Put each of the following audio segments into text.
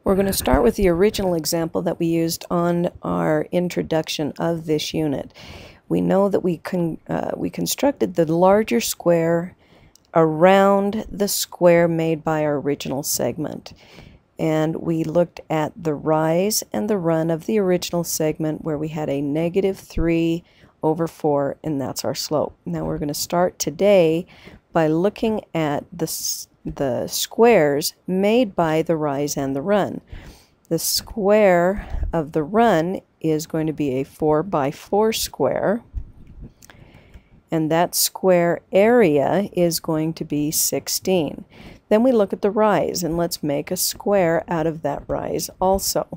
We're going to start with the original example that we used on our introduction of this unit. We know that we constructed the larger square around the square made by our original segment. And we looked at the rise and the run of the original segment where we had a -3/4, and that's our slope. Now we're going to start today by looking at the squares made by the rise and the run. The square of the run is going to be a 4x4 square, and that square area is going to be 16. Then we look at the rise, and let's make a square out of that rise also.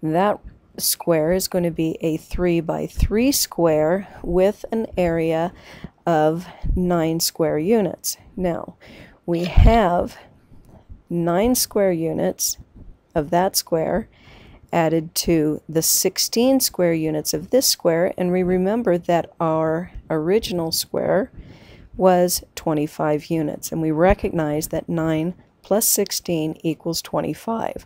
That square is going to be a 3x3 square with an area of 9 square units. Now, we have 9 square units of that square added to the 16 square units of this square, and we remember that our original square was 25 units, and we recognize that 9 plus 16 equals 25.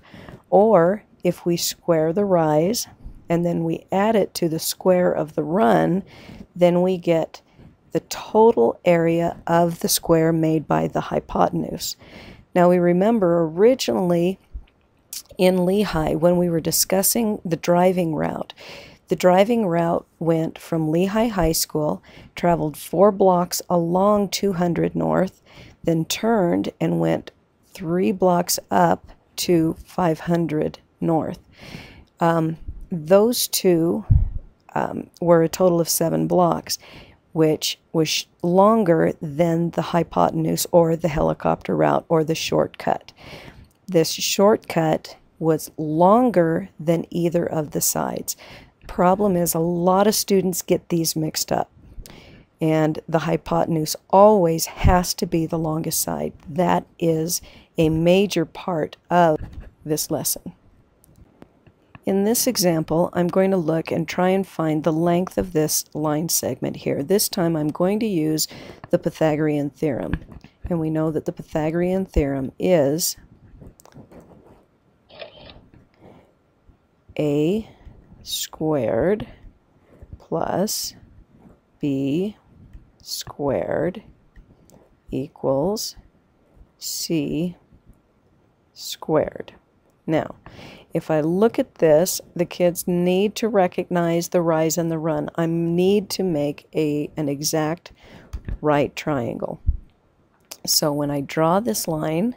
Or if we square the rise and then we add it to the square of the run, then we get the total area of the square made by the hypotenuse. Now we remember originally in Lehigh when we were discussing the driving route went from Lehigh High School, traveled 4 blocks along 200 North, then turned and went 3 blocks up to 500 North. Those two were a total of 7 blocks, which was longer than the hypotenuse or the helicopter route or the shortcut. This shortcut was longer than either of the sides. Problem is, a lot of students get these mixed up, and the hypotenuse always has to be the longest side. That is a major part of this lesson. In this example, I'm going to look and try and find the length of this line segment here. This time I'm going to use the Pythagorean Theorem. And we know that the Pythagorean Theorem is a squared plus b squared equals c squared. Now, if I look at this, the kids need to recognize the rise and the run. I need to make an exact right triangle. So when I draw this line,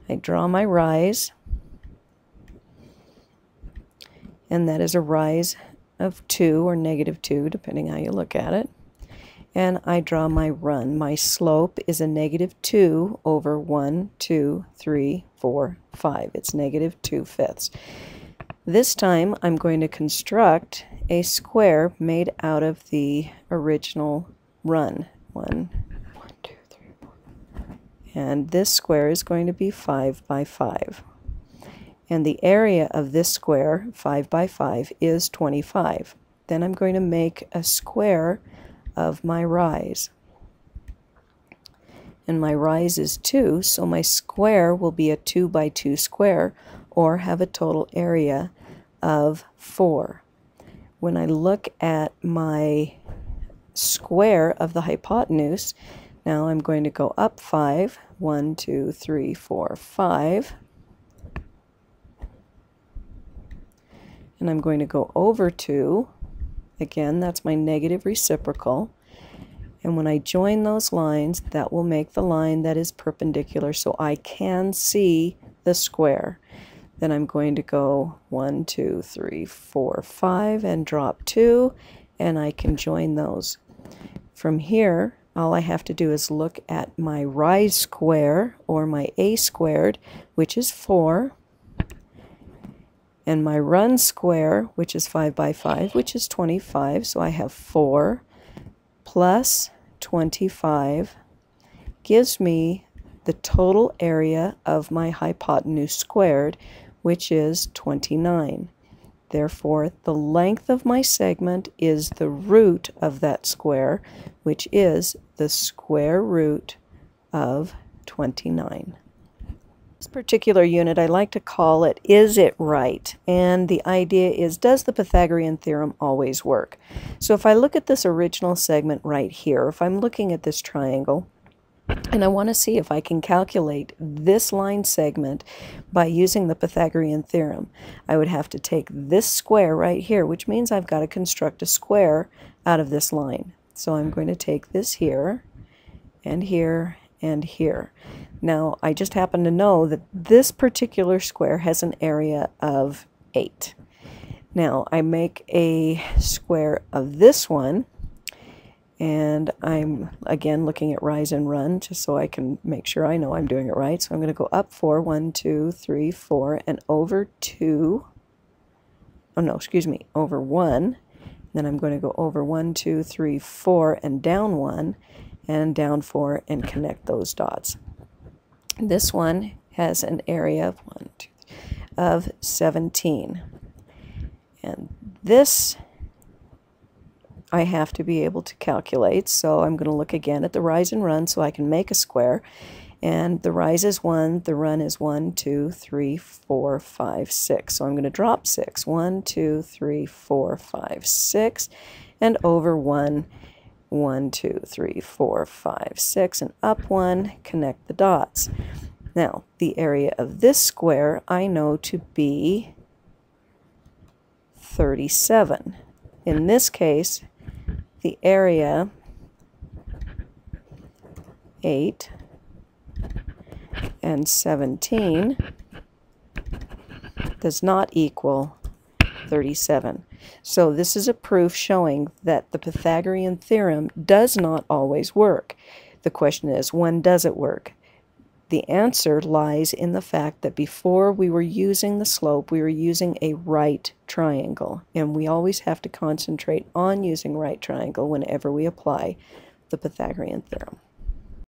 I draw my rise, and that is a rise of 2 or -2, depending how you look at it. And I draw my run. My slope is a -2 over 1, 2, 3, 4, 5. It's -2/5. This time I'm going to construct a square made out of the original run. 1, 2, 3, 4. And this square is going to be 5 by 5. And the area of this square, 5 by 5, is 25. Then I'm going to make a square of my rise. And my rise is 2, so my square will be a 2 by 2 square, or have a total area of 4. When I look at my square of the hypotenuse, now I'm going to go up 5, 1, 2, 3, 4, 5. And I'm going to go over 2. Again, that's my negative reciprocal. And when I join those lines, that will make the line that is perpendicular so I can see the square. Then I'm going to go 1, 2, 3, 4, 5 and drop 2, and I can join those. From here, all I have to do is look at my rise square, or my a squared, which is 4. And my run square, which is 5 by 5, which is 25. So I have 4 plus 25 gives me the total area of my hypotenuse squared, which is 29. Therefore, the length of my segment is the root of that square, which is the square root of 29. This particular unit I like to call it, is it right? And the idea is, does the Pythagorean theorem always work? So if I look at this original segment right here, if I'm looking at this triangle, and I want to see if I can calculate this line segment by using the Pythagorean theorem, I would have to take this square right here, which means I've got to construct a square out of this line. So I'm going to take this here, and here, and here. Now, I just happen to know that this particular square has an area of 8. Now, I make a square of this one, and I'm, again, looking at rise and run just so I can make sure I know I'm doing it right. So I'm going to go up 4, 1, 2, 3, 4, and over 2, oh no, excuse me, over 1. Then I'm going to go over 1, 2, 3, 4, and down 1, and down 4, and connect those dots. This one has an area of 17. And this I have to be able to calculate, so I'm going to look again at the rise and run so I can make a square. And the rise is 1, the run is 1, 2, 3, 4, 5, 6. So I'm going to drop 6. 1, 2, 3, 4, 5, 6, and over 1, 1, 2, 3, 4, 5, 6, and up 1, connect the dots. Now, the area of this square I know to be 37. In this case, the area 8 and 17 does not equal 37. So this is a proof showing that the Pythagorean theorem does not always work. The question is, when does it work? The answer lies in the fact that before we were using the slope, we were using a right triangle. And we always have to concentrate on using right triangle whenever we apply the Pythagorean theorem.